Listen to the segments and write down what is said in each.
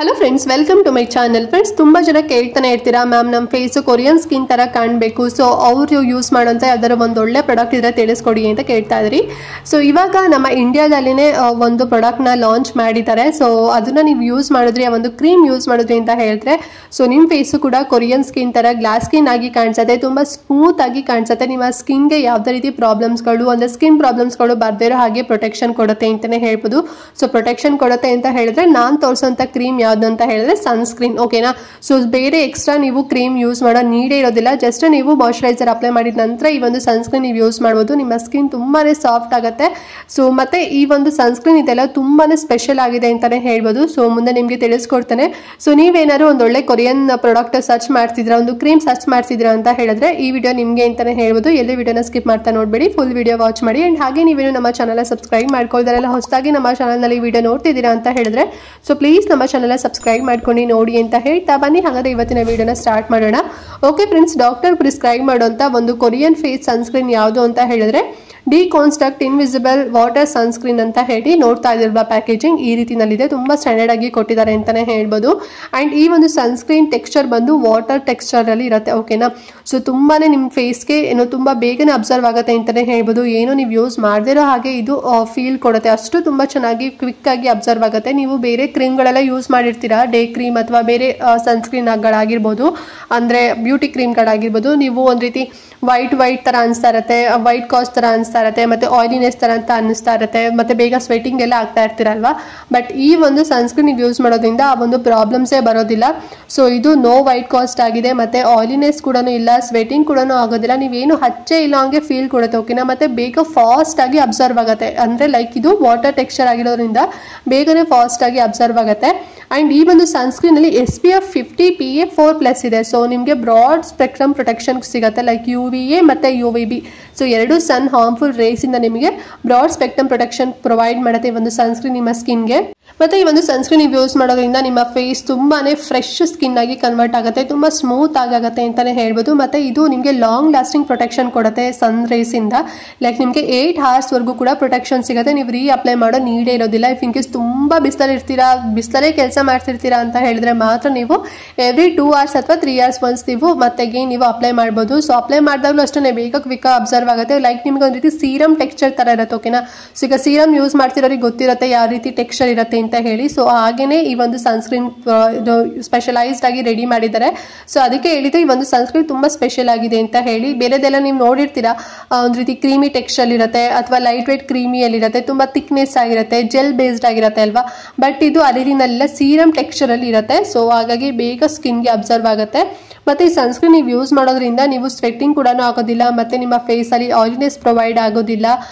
Hello friends, welcome to my channel. Friends, ತುಂಬ ಜನ ಕೇಳ್ತಾನೆ ಇರ್ತೀರಾ, ಮ್ಯಾಮ್ ನಮ್ಮ ಫೇಸು ಕೊರಿಯನ್ ಸ್ಕಿನ್ ಥರ ಕಾಣಬೇಕು, ಸೊ ಅವರು ಯೂಸ್ ಮಾಡೋಂಥ ಯಾವ್ದಾರ ಒಂದು ಒಳ್ಳೆ ಪ್ರಾಡಕ್ಟ್ ಇದ್ರೆ ತಿಳಿಸ್ಕೊಡಿ ಅಂತ ಕೇಳ್ತಾ ಇದ್ರಿ. ಸೊ ಇವಾಗ ನಮ್ಮ ಇಂಡಿಯಾದಲ್ಲಿನೇ ಒಂದು ಪ್ರಾಡಕ್ಟ್ನ ಲಾಂಚ್ ಮಾಡಿದ್ದಾರೆ. ಸೊ ಅದನ್ನು ನೀವು ಯೂಸ್ ಮಾಡಿದ್ರಿ, ಆ ಒಂದು ಕ್ರೀಮ್ ಯೂಸ್ ಮಾಡಿದ್ರಿ ಅಂತ ಹೇಳಿದ್ರೆ, ಸೊ ನಿಮ್ಮ ಫೇಸು ಕೂಡ ಕೊರಿಯನ್ ಸ್ಕಿನ್ ಥರ ಗ್ಲಾಸ್ ಸ್ಕಿನ್ ಆಗಿ ಕಾಣಿಸುತ್ತೆ, ತುಂಬ ಸ್ಮೂತ್ ಆಗಿ ಕಾಣಿಸುತ್ತೆ. ನಿಮ್ಮ ಸ್ಕಿನ್ಗೆ ಯಾವುದೇ ರೀತಿ ಪ್ರಾಬ್ಲಮ್ಸ್ಗಳು ಅಂದರೆ ಸ್ಕಿನ್ ಪ್ರಾಬ್ಲಮ್ಸ್ಗಳು ಬರ್ದೇ ಇರೋ ಹಾಗೆ ಪ್ರೊಟೆಕ್ಷನ್ ಕೊಡುತ್ತೆ ಅಂತಲೇ ಹೇಳ್ಬೋದು. ಸೊ ಪ್ರೊಟೆಕ್ಷನ್ ಕೊಡುತ್ತೆ ಅಂತ ಹೇಳಿದ್ರೆ ನಾನು ತೋರಿಸೋಂಥ ಕ್ರೀಮ್ ಯಾವ್ದು ಅಂತ ಹೇಳಿದ್ರೆ ಸನ್ಸ್ಕ್ರೀನ್, ಓಕೆನಾ. ಸೊ ಬೇರೆ ಎಕ್ಸ್ಟ್ರಾ ನೀವು ಕ್ರೀಮ್ ಯೂಸ್ ಮಾಡೋ ನೀಡೇ ಇರೋದಿಲ್ಲ. ಜಸ್ಟ್ ನೀವು ಮಾಯಶ್ಚರೈಸರ್ ಅಪ್ಲೈ ಮಾಡಿದ ನಂತರ ಈ ಒಂದು ಸನ್ಸ್ಕ್ರೀನ್ ನೀವು ಯೂಸ್ ಮಾಡ್ಬೋದು. ನಿಮ್ಮ ಸ್ಕಿನ್ ತುಂಬಾನೇ ಸಾಫ್ಟ್ ಆಗುತ್ತೆ. ಸೊ ಮತ್ತೆ ಈ ಒಂದು ಸನ್ಸ್ಕ್ರೀನ್ ಇದೆಲ್ಲ ತುಂಬಾನೇ ಸ್ಪೆಷಲ್ ಆಗಿದೆ ಅಂತಾನೆ ಹೇಳ್ಬೋದು. ಸೊ ಮುಂದೆ ನಿಮಗೆ ತಿಳಿಸ್ಕೊಡ್ತಾನೆ. ಸೊ ನೀವೇನಾದ್ರು ಒಂದು ಒಳ್ಳೆ ಕೊರಿಯನ್ ಪ್ರಾಡಕ್ಟ್ ಸರ್ಚ್ ಮಾಡ್ತಿದ್ರಾ, ಒಂದು ಕ್ರೀಮ್ ಸರ್ಚ್ ಮಾಡ್ತಿದ್ರಾ ಅಂತ ಹೇಳಿದ್ರೆ ಈ ವಿಡಿಯೋ ನಿಮಗೆ ಅಂತಾನೆ ಹೇಳ್ಬೋದು. ಎಲ್ಲಿ ವಿಡಿಯೋನ ಸ್ಕಿಪ್ ಮಾಡ್ತಾ ನೋಡ್ಬೇಡಿ, ಫುಲ್ ವಿಡಿಯೋ ವಾಚ್ ಮಾಡಿ. ಅಂಡ್ ಹಾಗೆ ನೀವೇನು ನಮ್ಮ ಚಾನಲ್ ಸಬ್ಸ್ಕ್ರೈಬ್ ಮಾಡ್ಕೊಳ್ದಾರೆಲ್ಲ ಹೊಸದಾಗಿ ನಮ್ಮ ಚಾನಲ್ನಲ್ಲಿ ವಿಡಿಯೋ ನೋಡ್ತಿದ್ದೀರಾ ಅಂತ ಹೇಳಿದ್ರೆ ಸೊ ಪ್ಲೀಸ್ ನಮ್ಮ ಚಾನಲ್ ಸಬ್ಸ್ಕ್ರೈಬ್ ಮಾಡ್ಕೊಂಡು ನೋಡಿ ಅಂತ ಹೇಳ್ತಾ ಬನ್ನಿ. ಹಾಗಾದ್ರೆ ಇವತ್ತಿನ ವಿಡಿಯೋನ ಸ್ಟಾರ್ಟ್ ಮಾಡೋಣ. ಓಕೆ ಫ್ರೆಂಡ್ಸ್, ಡಾಕ್ಟರ್ ಪ್ರಿಸ್ಕ್ರೈಬ್ ಮಾಡುವಂತ ಒಂದು ಕೊರಿಯನ್ ಫೇಸ್ ಸನ್ಸ್ಕ್ರೀನ್ ಯಾವುದು ಅಂತ ಹೇಳಿದ್ರೆ ಡಿಕಾನ್ಸ್ಟ್ರಕ್ಟ್ ಇನ್ವಿಸಿಬಲ್ ವಾಟರ್ ಸನ್ಸ್ಕ್ರೀನ್ ಅಂತ ಹೇಳಿ ನೋಡ್ತಾ ಇದಿರುವ ಪ್ಯಾಕೇಜಿಂಗ್ ಈ ರೀತಿನಲ್ಲಿದೆ. ತುಂಬಾ ಸ್ಟ್ಯಾಂಡರ್ಡ್ ಆಗಿ ಕೊಟ್ಟಿದ್ದಾರೆ ಅಂತಾನೆ ಹೇಳ್ಬೋದು. ಅಂಡ್ ಈ ಒಂದು ಸನ್ಸ್ಕ್ರೀನ್ ಟೆಕ್ಸ್ಚರ್ ಬಂದು ವಾಟರ್ ಟೆಕ್ಸ್ಚರ್ ಅಲ್ಲಿ ಇರುತ್ತೆ, ಓಕೆನಾ. ಸೊ ತುಂಬಾನೇ ನಿಮ್ಮ ಫೇಸ್ಗೆ ಏನೋ ತುಂಬಾ ಬೇಗನೆ ಅಬ್ಸರ್ವ್ ಆಗುತ್ತೆ ಅಂತಾನೆ ಹೇಳ್ಬೋದು. ಏನು ನೀವು ಯೂಸ್ ಮಾಡದಿರೋ ಹಾಗೆ ಇದು ಫೀಲ್ ಕೊಡುತ್ತೆ, ಅಷ್ಟು ತುಂಬಾ ಚೆನ್ನಾಗಿ ಕ್ವಿಕ್ ಆಗಿ ಅಬ್ಸರ್ವ್ ಆಗುತ್ತೆ. ನೀವು ಬೇರೆ ಕ್ರೀಮ್ಗಳೆಲ್ಲ ಯೂಸ್ ಮಾಡಿರ್ತೀರಾ, ಡೇ ಕ್ರೀಮ್ ಅಥವಾ ಬೇರೆ ಸನ್ಸ್ಕ್ರೀನ್ಗಳಾಗಿರ್ಬೋದು, ಅಂದ್ರೆ ಬ್ಯೂಟಿ ಕ್ರೀಮ್ಗಳಾಗಿರ್ಬೋದು, ನೀವು ಒಂದ್ ರೀತಿ ವೈಟ್ ತರ ಅನಿಸ್ತಾ ಇರುತ್ತೆ, ವೈಟ್ ಕಾಸ್ಟ್ ತರ ಅನಿಸ್ತಾ ಇರುತ್ತೆ, ಮತ್ತೆ ಆಯಿಲಿನೆಸ್ ತರ ಅಂತ ಅನಿಸ್ತಾ ಇರುತ್ತೆ, ಮತ್ತೆ ಬೇಗ ಸ್ವೆಟಿಂಗ್ ಎಲ್ಲ ಆಗ್ತಾ ಇರ್ತೀರಲ್ವಾ. ಬಟ್ ಈ ಒಂದು ಸನ್ಸ್ಕ್ರೀನ್ ನೀವು ಯೂಸ್ ಮಾಡೋದ್ರಿಂದ ಆ ಒಂದು ಪ್ರಾಬ್ಲಮ್ಸೇ ಬರೋದಿಲ್ಲ. ಸೊ ಇದು ನೋ ವೈಟ್ ಕಾಸ್ಟ್ ಆಗಿದೆ, ಮತ್ತೆ ಆಯಿಲಿನೆಸ್ ಕೂಡ ಇಲ್ಲ, ಸ್ವೆಟಿಂಗ್ ಕೂಡ ಆಗೋದಿಲ್ಲ, ನೀವೇನು ಹಚ್ಚೆ ಇಲ್ಲ ಹಂಗೆ ಫೀಲ್ ಕೊಡುತ್ತೆ, ಓಕೆನಾ. ಮತ್ತೆ ಬೇಗ ಫಾಸ್ಟ್ ಆಗಿ ಅಬ್ಸರ್ವ್ ಆಗುತ್ತೆ, ಅಂದ್ರೆ ಲೈಕ್ ಇದು ವಾಟರ್ ಟೆಕ್ಸ್ಚರ್ ಆಗಿರೋದ್ರಿಂದ ಬೇಗನೆ ಫಾಸ್ಟ್ ಆಗಿ ಅಬ್ಸರ್ವ್ ಆಗುತ್ತೆ. ಅಂಡ್ ಈ ಒಂದು ಸನ್ಸ್ಕ್ರೀನ್ ಅಲ್ಲಿ SPF 50 PA 4+ ಇದೆ. ಸೊ ನಿಮಗೆ ಬ್ರಾಡ್ ಸ್ಪೆಕ್ಟ್ರಮ್ ಪ್ರೊಟೆಕ್ಷನ್ ಸಿಗುತ್ತೆ, ಲೈಕ್ UVA ಮತ್ತೆ UVB. ಸೊ ಎರಡು ಸನ್ ಹಾರ್ಮ್ಫುಲ್ ರೇಸ್ ಇಂದ ನಿಮಗೆ ಬ್ರಾಡ್ ಸ್ಪೆಕ್ಟ್ರಮ್ ಪ್ರೊಟೆಕ್ಷನ್ ಪ್ರೊವೈಡ್ ಮಾಡುತ್ತೆ ಈ ಒಂದು ಸನ್ಸ್ಕ್ರೀನ್ ನಿಮ್ಮ ಸ್ಕಿನ್ಗೆ. ಮತ್ತೆ ಈ ಒಂದು ಸನ್ಸ್ಕ್ರೀನ್ ನೀವು ಯೂಸ್ ಮಾಡೋದ್ರಿಂದ ನಿಮ್ಮ ಫೇಸ್ ತುಂಬಾನೇ ಫ್ರೆಶ್ ಸ್ಕಿನ್ ಆಗಿ ಕನ್ವರ್ಟ್ ಆಗುತ್ತೆ, ತುಂಬಾ ಸ್ಮೂತ್ ಆಗುತ್ತೆ ಅಂತಾನೆ ಹೇಳ್ಬೋದು. ಮತ್ತೆ ಇದು ನಿಮಗೆ ಲಾಂಗ್ ಲಾಸ್ಟಿಂಗ್ ಪ್ರೊಟೆಕ್ಷನ್ ಕೊಡುತ್ತೆ ಸನ್ ರೇಸ್ ಇಂದ, ಲೈಕ್ ನಿಮಗೆ 8 hours ವರೆಗೂ ಕೂಡ ಪ್ರೊಟೆಕ್ಷನ್ ಸಿಗುತ್ತೆ. ನೀವು ರೀ ಅಪ್ಲೈ ಮಾಡೋ ನೀಡೇ ಇರೋದಿಲ್ಲ. ಇಫ್ ಇನ್ ಕೇಸ್ ತುಂಬಾ ಬಿಸಿಲಲ್ಲಿ ಇರ್ತೀರಾ, ಬಿಸಿಲಲ್ಲೇ ಕೆಲಸ ಮಾಡ್ತಿರ್ತೀರಾ ಅಂತ ಹೇಳಿದ್ರೆ ಮಾತ್ರ ನೀವು ಎವ್ರಿ 2 hours ಅಥವಾ 3 hours ಒನ್ಸ್ ನೀವು ಮತ್ತೆ ನೀವು ಅಪ್ಲೈ ಮಾಡ್ಬೋದು. ಸೊ ಅಪ್ಲೈ ಮಾಡಿದಾಗಲೂ ಅಷ್ಟೇ ಬೇಗ ಕ್ವಿಕ್ ಅಬ್ಸರ್ವ್ ಆಗುತ್ತೆ, ಲೈಕ್ ನಿಮ್ಗೆ ಒಂದು ರೀತಿ ಸೀರಮ್ ಟೆಕ್ಸ್ಚರ್ ತರ ಇರುತ್ತೆ, ಓಕೆನಾ. ಸೊ ಈಗ ಸೀರಮ್ ಯೂಸ್ ಮಾಡ್ತಿರೋರಿಗೆ ಗೊತ್ತಿರುತ್ತೆ ಯಾವ ರೀತಿ ಟೆಕ್ಸ್ಚರ್ ಇರುತ್ತೆ ಅಂತ ಹೇಳಿ. ಸೊ ಹಾಗೇನೆ ಈ ಒಂದು ಸನ್ಸ್ಕ್ರೀನ್ ಸ್ಪೆಷಲೈಸ್ಡ್ ಆಗಿ ರೆಡಿ ಮಾಡಿದ್ದಾರೆ. ಸೊ ಅದಕ್ಕೆ ಹೇಳಿದ್ರೆ ಈ ಒಂದು ಸನ್ಸ್ಕ್ರೀನ್ ತುಂಬಾ ಸ್ಪೆಷಲ್ ಆಗಿದೆ ಅಂತ ಹೇಳಿ. ಬೇರೆದೆಲ್ಲ ನೀವು ನೋಡಿರ್ತೀರಾ, ಒಂದು ರೀತಿ ಕ್ರೀಮಿ ಟೆಕ್ಸ್ಚರ್ ಇರುತ್ತೆ ಅಥವಾ ಲೈಟ್ ವೇಟ್ ಕ್ರೀಮಿಯಲ್ಲಿ ಇರುತ್ತೆ, ತುಂಬಾ ಥಿಕ್ನೆಸ್ ಆಗಿರುತ್ತೆ, ಜೆಲ್ ಬೇಸ್ಡ್ ಆಗಿರುತ್ತೆ ಅಲ್ವಾ. ಬಟ್ ಇದು ಆ ರೀತಿನೆಲ್ಲ ಸೀರಮ್ ಟೆಕ್ಸ್ಚರ್ ಅಲ್ಲಿ ಇರುತ್ತೆ. ಸೊ ಹಾಗಾಗಿ ಬೇಗ ಸ್ಕಿನ್ಗೆ ಅಬ್ಸರ್ವ್ ಆಗುತ್ತೆ. ಮತ್ತೆ ಈ ಸನ್ಸ್ಕ್ರೀನ್ ನೀವು ಯೂಸ್ ಮಾಡೋದ್ರಿಂದ ನೀವು ಸ್ವೆಟ್ಟಿಂಗ್ ಕೂಡ ಆಗೋದಿಲ್ಲ, ಮತ್ತೆ ನಿಮ್ಮ ಫೇಸ್ ಅಲ್ಲಿ ಆಯಿಲಿನೆಸ್ ಪ್ರೊವೈಡ್ ಆಗೋದಿಲ್ಲ,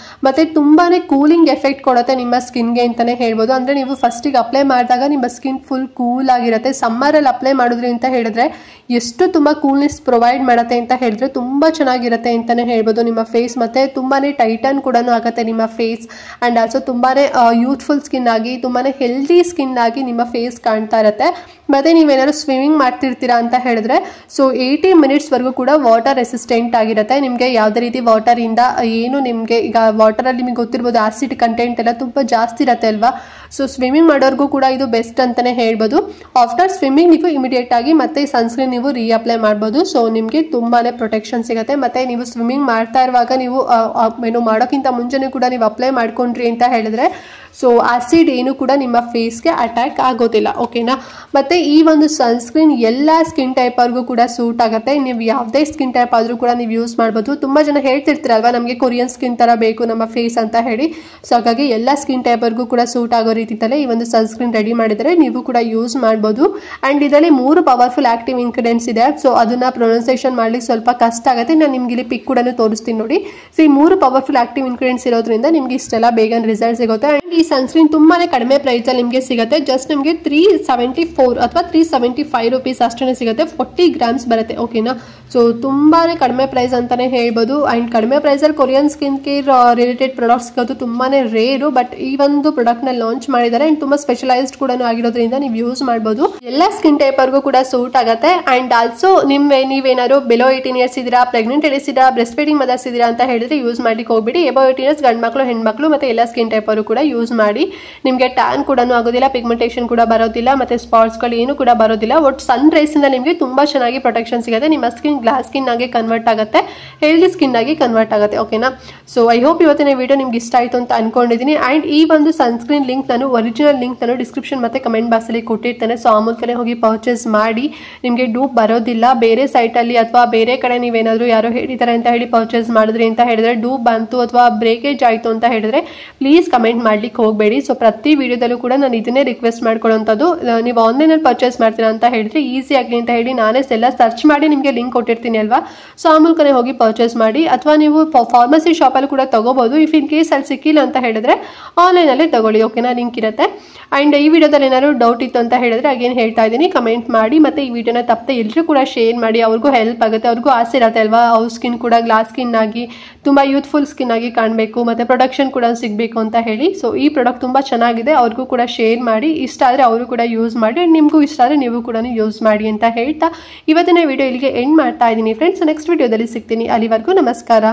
ಮತ್ತೆ ತುಂಬಾನೇ ಕೂಲಿಂಗ್ ಎಫೆಕ್ಟ್ ಕೊಡುತ್ತೆ ನಿಮ್ಮ ಸ್ಕಿನ್ಗೆ ಅಂತಾನೆ ಹೇಳ್ಬೋದು. ಅಂದ್ರೆ ನೀವು ಫಸ್ಟಿಗೆ ಅಪ್ಲೈ ಮಾಡಿದಾಗ ನಿಮ್ಮ ಸ್ಕಿನ್ ಫುಲ್ ಕೂಲ್ ಆಗಿರುತ್ತೆ. ಸಮ್ಮರ್ ಅಲ್ಲಿ ಅಪ್ಲೈ ಮಾಡಿದ್ರಿ ಅಂತ ಹೇಳಿದ್ರೆ ಎಷ್ಟು ತುಂಬಾ ಕೂಲ್ನೆಸ್ ಪ್ರೊವೈಡ್ ಮಾಡುತ್ತೆ ಅಂತ ಹೇಳಿದ್ರೆ ತುಂಬಾ ಚೆನ್ನಾಗಿರುತ್ತೆ ಅಂತಾನೆ ಹೇಳ್ಬೋದು ನಿಮ್ಮ ಫೇಸ್. ಮತ್ತೆ ತುಂಬಾನೇ ಟೈಟನ್ ಕೂಡ ಆಗುತ್ತೆ ನಿಮ್ಮ ಫೇಸ್. ಅಂಡ್ ಆಲ್ಸೋ ತುಂಬಾನೇ ಯೂತ್ಫುಲ್ ಸ್ಕಿನ್ ಆಗಿ ತುಂಬಾನೇ ಹೆಲ್ದಿ ಸ್ಕಿನ್ ಆಗಿ ನಿಮ್ಮ ಫೇಸ್ ಕಾಣ್ತಾ ಇರುತ್ತೆ. ಮತ್ತೆ ನೀವೇನಾದ್ರು ಸ್ವಿಮ್ಮಿಂಗ್ ಮಾಡ್ತಿರ್ತೀರಾ ಅಂತ ಹೇಳಿದ್ರೆ ಸೊ 80 minutes ವರೆಗೂ ಕೂಡ ವಾಟರ್ ರೆಸಿಸ್ಟೆಂಟ್ ಆಗಿರುತ್ತೆ. ನಿಮಗೆ ಯಾವುದೇ ರೀತಿ ವಾಟರ್ ಇಂದ ಏನು ನಿಮಗೆ ಈಗ ವಾಟರ್ ಅಲ್ಲಿ ನಿಮಗೆ ಗೊತ್ತಿರ್ಬೋದು ಆಸಿಡ್ ಕಂಟೆಂಟ್ ಎಲ್ಲ ತುಂಬಾ ಜಾಸ್ತಿ ಇರುತ್ತೆ ಅಲ್ವಾ. ಸೊ ಸ್ವಿಮ್ಮಿಂಗ್ ಮಾಡೋರ್ಗೂ ಕೂಡ ಇದು ಬೆಸ್ಟ್ ಅಂತಾನೆ ಹೇಳ್ಬೋದು. ಆಫ್ಟರ್ ಸ್ವಿಮ್ಮಿಂಗ್ ನೀವು ಇಮಿಡಿಯೇಟ್ ಆಗಿ ಮತ್ತೆ ಸನ್ಸ್ಕ್ರೀನ್ ನೀವು ರೀ ಅಪ್ಲೈ ಮಾಡ್ಬೋದು. ಸೊ ನಿಮಗೆ ತುಂಬಾನೇ ಪ್ರೊಟೆಕ್ಷನ್ ಸಿಗುತ್ತೆ. ಮತ್ತೆ ನೀವು ಸ್ವಿಮ್ಮಿಂಗ್ ಮಾಡ್ತಾ ಇರುವಾಗ ನೀವು ಏನು ಮಾಡೋಕ್ಕಿಂತ ಮುಂಚೆನೂ ಕೂಡ ನೀವು ಅಪ್ಲೈ ಮಾಡ್ಕೊಂಡ್ರಿ ಅಂತ ಹೇಳಿದ್ರೆ ಸೊ ಆಸಿಡ್ ಏನು ಕೂಡ ನಿಮ್ಮ ಫೇಸ್ಗೆ ಅಟ್ಯಾಕ್ ಆಗೋದಿಲ್ಲ, ಓಕೆನಾ. ಮತ್ತೆ ಈ ಒಂದು ಸನ್ಸ್ಕ್ರೀನ್ ಎಲ್ಲ ಸ್ಕಿನ್ ಟೈಪ್ ಅವ್ರಿಗೂ ಕೂಡ ಸೂಟ್ ಆಗುತ್ತೆ. ನೀವು ಯಾವುದೇ ಸ್ಕಿನ್ ಟೈಪ್ ಆದ್ರೂ ಕೂಡ ನೀವು ಯೂಸ್ ಮಾಡ್ಬೋದು. ತುಂಬಾ ಜನ ಹೇಳ್ತಿರ್ತೀರಲ್ವಾ ನಮಗೆ ಕೊರಿಯನ್ ಸ್ಕಿನ್ ತರ ಬೇಕು ನಮ್ಮ ಫೇಸ್ ಅಂತ ಹೇಳಿ. ಸೊ ಹಾಗಾಗಿ ಎಲ್ಲ ಸ್ಕಿನ್ ಟೈಪ್ ಅವ್ರಿಗೂ ಕೂಡ ಸೂಟ್ ಆಗೋ ರೀತಿಯಲ್ಲೇ ಈ ಒಂದು ಸನ್ಸ್ಕ್ರೀನ್ ರೆಡಿ ಮಾಡಿದರೆ ನೀವು ಕೂಡ ಯೂಸ್ ಮಾಡ್ಬೋದು. ಅಂಡ್ ಇದರಲ್ಲಿ 3 ಪವರ್ಫುಲ್ ಆಕ್ಟಿವ್ ಇಂಗ್ರೀಡಿಯೆಂಟ್ಸ್ ಇದೆ. ಸೊ ಅದನ್ನ ಪ್ರೊನೌನ್ಸಿಯೇಷನ್ ಮಾಡ್ಲಿಕ್ಕೆ ಸ್ವಲ್ಪ ಕಷ್ಟ ಆಗುತ್ತೆ. ನಾನು ನಿಮ್ಗೆ ಇಲ್ಲಿ ಪಿಕ್ ಕೂಡ ತೋರಿಸ್ತೀನಿ ನೋಡಿ. ಸೊ ಈ 3 ಪವರ್ಫುಲ್ ಆಕ್ಟಿವ್ ಇಂಗ್ರೀಡಿಯೆಂಟ್ಸ್ ಇರೋದ್ರಿಂದ ನಿಮ್ಗೆ ಇಷ್ಟೆಲ್ಲ ಬೇಗ ರಿಸಲ್ಟ್ ಸಿಗುತ್ತೆ. ಅಂಡ್ ಈ ಸನ್ಸ್ಕ್ರೀನ್ ತುಂಬಾನೇ ಕಡಿಮೆ ಪ್ರೈಸ್ ಅಲ್ಲಿ ನಿಮಗೆ ಸಿಗುತ್ತೆ. ಜಸ್ಟ್ ನಿಮಗೆ 374 ಅಥವಾ 375 rupees ಅಷ್ಟೇ ಸಿಗುತ್ತೆ. 40 grams ಬರುತ್ತೆ, ಓಕೆನಾ. ಸೊ ತುಂಬಾ ಕಡಿಮೆ ಪ್ರೈಸ್ ಅಂತಲೇ ಹೇಳ್ಬೋದು. ಆ್ಯಂಡ್ ಕಡಿಮೆ ಪ್ರೈಸಲ್ಲಿ Korean skin care related products ಸಿಗೋದು ತುಂಬಾ ರೇರು. ಬಟ್ ಈ ಒಂದು ಪ್ರಾಡಕ್ಟ್ನ ಲಾಂಚ್ ಮಾಡಿದ್ದಾರೆ ಆ್ಯಂಡ್ ತುಂಬ ಸ್ಪೆಷಲೈಸ್ಡ್ ಕೂಡ ಆಗಿರೋದ್ರಿಂದ ನೀವು ಯೂಸ್ ಮಾಡ್ಬೋದು. ಎಲ್ಲ ಸ್ಕಿನ್ ಟೈಪ್ವರೆಗೂ ಕೂಡ ಸೂಟ್ ಆಗುತ್ತೆ. ಆ್ಯಂಡ್ ಆಲ್ಸೋ ನೀವೇನಾದ್ರು ಬಿಲೋ 18 ಇಯರ್ಸ್ ಇದ್ದೀರಾ, ಪ್ರೆಗ್ನೆಂಟ್ ಲೇಡೀಸ್ ಇದ್ದೀರಾ, ಬ್ರೆಸ್ಟ್ ಫೀಡಿಂಗ್ ಮದರ್ಸ್ ಇದ್ದೀರಾ ಅಂತ ಹೇಳಿದ್ರೆ ಯೂಸ್ ಮಾಡ್ಲಿಕ್ಕೆ ಹೋಗ್ಬಿಡಿ. ಎಬೋ 18 ಇಯರ್ಸ್ ಗಂಡು ಮಕ್ಕಳು, ಹೆಣ್ಮಕ್ಳು ಮತ್ತು ಎಲ್ಲ ಸ್ಕಿನ್ ಟೈಪರು ಕೂಡ ಯೂಸ್ ಮಾಡಿ. ನಿಮಗೆ ಟ್ಯಾನ್ ಕೂಡ ಆಗೋದಿಲ್ಲ, ಪಿಗ್ಮೆಂಟೇಷನ್ ಕೂಡ ಬರೋದಿಲ್ಲ, ಮತ್ತು ಸ್ಪಾಟ್ಸ್ಗಳು ಏನು ಕೂಡ ಬರೋದಿಲ್ಲ. ಒಟ್ಟು ಸನ್ ರೇಸಿಂದ ನಿಮಗೆ ತುಂಬ ಚೆನ್ನಾಗಿ ಪ್ರೊಟೆಕ್ಷನ್ ಸಿಗುತ್ತೆ. ನಿಮ್ಮ ಸ್ಕಿನ್ ಗ್ಲಾಸ್ ಸ್ಕಿನ್ ಆಗಿ ಕನ್ವರ್ಟ್ ಆಗುತ್ತೆ, ಹೆಲ್ದಿ ಸ್ಕಿನ್ ಆಗಿ ಕನ್ವರ್ಟ್ ಆಗುತ್ತೆ. ಓಕೆನಾ? ಸೊ ಐ ಹೋಪ್ ಇವತ್ತಿನ ವಿಡಿಯೋ ನಿಮ್ಗೆ ಇಷ್ಟ ಆಯಿತು ಅಂತ ಅನ್ಕೊಂಡಿದ್ದೀನಿ. ಆ್ಯಂಡ್ ಈ ಒಂದು ಸನ್ಸ್ಕ್ರೀನ್ ಲಿಂಕ್ ನಾನು ಒರಿಜಿನಲ್ ಲಿಂಕ್ ನಾನು ಡಿಸ್ಕ್ರಿಪ್ಷನ್ ಮತ್ತು ಕಮೆಂಟ್ ಬಾಕ್ಸಲ್ಲಿ ಕೊಟ್ಟಿರ್ತೇನೆ. ಸೊ ಆ ಮೂಲಕನೇ ಹೋಗಿ ಪರ್ಚೇಸ್ ಮಾಡಿ. ನಿಮಗೆ ಡೂಪ್ ಬರೋದಿಲ್ಲ. ಬೇರೆ ಸೈಟಲ್ಲಿ ಅಥವಾ ಬೇರೆ ಕಡೆ ನೀವೇನಾದರೂ ಯಾರೋ ಹೇಳಿದ್ದಾರೆ ಅಂತ ಹೇಳಿ ಪರ್ಚೇಸ್ ಮಾಡಿದ್ರಿ ಅಂತ ಹೇಳಿದ್ರೆ ಡೂಪ್ ಬಂತು ಅಥವಾ ಬ್ರೇಕೇಜ್ ಆಯಿತು ಅಂತ ಹೇಳಿದ್ರೆ ಪ್ಲೀಸ್ ಕಮೆಂಟ್ ಮಾಡ್ಲಿಕ್ಕೆ ಹೋಗಬೇಡಿ. ಸೊ ಪ್ರತಿ ವಿಡಿಯೋದಲ್ಲೂ ಕೂಡ ನಾನು ಇದನ್ನೇ ರಿಕ್ವೆಸ್ಟ್ ಮಾಡ್ಕೊಳ್ಳೋಂಥದ್ದು. ನೀವು ಆನ್ಲೈನಲ್ಲಿ ಪರ್ಚೇಸ್ ಮಾಡ್ತೀರಾ ಅಂತ ಹೇಳಿದ್ರೆ ಈಸಿ ಆಗಲಿ ಅಂತ ಹೇಳಿ ನಾನೇ ಎಲ್ಲ ಸರ್ಚ್ ಮಾಡಿ ನಿಮಗೆ ಲಿಂಕ್ ಕೊಟ್ಟಿರ್ತೀನಿ ಅಲ್ವಾ. ಸೊ ಆ ಮೂಲಕನೇ ಹೋಗಿ ಪರ್ಚೇಸ್ ಮಾಡಿ. ಅಥವಾ ನೀವು ಫಾರ್ಮಸಿ ಶಾಪಲ್ಲಿ ಕೂಡ ತಗೋಬಹುದು. ಇಫ್ ಇನ್ ಕೇಸ್ ಅಲ್ಲಿ ಸಿಕ್ಕಿಲ್ಲ ಅಂತ ಹೇಳಿದ್ರೆ ಆನ್ಲೈನಲ್ಲಿ ತಗೊಳ್ಳಿ. ಓಕೆನಾ? ಲಿಂಕ್ ಇರುತ್ತೆ. ಆ್ಯಂಡ್ ಈ ವಿಡಿಯೋದಲ್ಲಿ ಏನಾದ್ರು ಡೌಟ್ ಇತ್ತು ಅಂತ ಹೇಳಿದ್ರೆ ಅಗೇನ್ ಹೇಳ್ತಾ ಇದ್ದೀನಿ, ಕಮೆಂಟ್ ಮಾಡಿ. ಮತ್ತು ಈ ವಿಡಿಯೋನ ತಪ್ಪದೆ ಎಲ್ಲರೂ ಕೂಡ ಶೇರ್ ಮಾಡಿ. ಅವ್ರಿಗೂ ಹೆಲ್ಪ್ ಆಗುತ್ತೆ. ಅವ್ರಿಗೂ ಆಸೆ ಇರುತ್ತೆ ಅಲ್ವಾ, ಅವ್ರ ಸ್ಕಿನ್ ಕೂಡ ಗ್ಲಾಸ್ ಸ್ಕಿನ್ ಆಗಿ ತುಂಬ ಯೂತ್ಫುಲ್ ಸ್ಕಿನ್ ಆಗಿ ಕಾಣಬೇಕು ಮತ್ತು ಪ್ರೊಡಕ್ಷನ್ ಕೂಡ ಸಿಗಬೇಕು ಅಂತ ಹೇಳಿ. ಸೊ ಈ ಪ್ರಾಡಕ್ಟ್ ತುಂಬ ಚೆನ್ನಾಗಿದೆ. ಅವ್ರಿಗೂ ಕೂಡ ಶೇರ್ ಮಾಡಿ. ಇಷ್ಟ ಆದರೆ ಅವರು ಕೂಡ ಯೂಸ್ ಮಾಡಿ. ನಿಮಗೂ ಇಷ್ಟ ಆದರೆ ನೀವು ಕೂಡ ಯೂಸ್ ಮಾಡಿ ಅಂತ ಹೇಳ್ತಾ ಇವತ್ತಿನ ವಿಡಿಯೋ ಇಲ್ಲಿಗೆ ಎಂಡ್ ಮಾಡ್ತಾ ಇದ್ದೀನಿ ಫ್ರೆಂಡ್ಸ್. ನೆಕ್ಸ್ಟ್ ವಿಡಿಯೋದಲ್ಲಿ ಸಿಗ್ತೀನಿ. ಅಲ್ಲಿವರೆಗೂ ನಮಸ್ಕಾರ.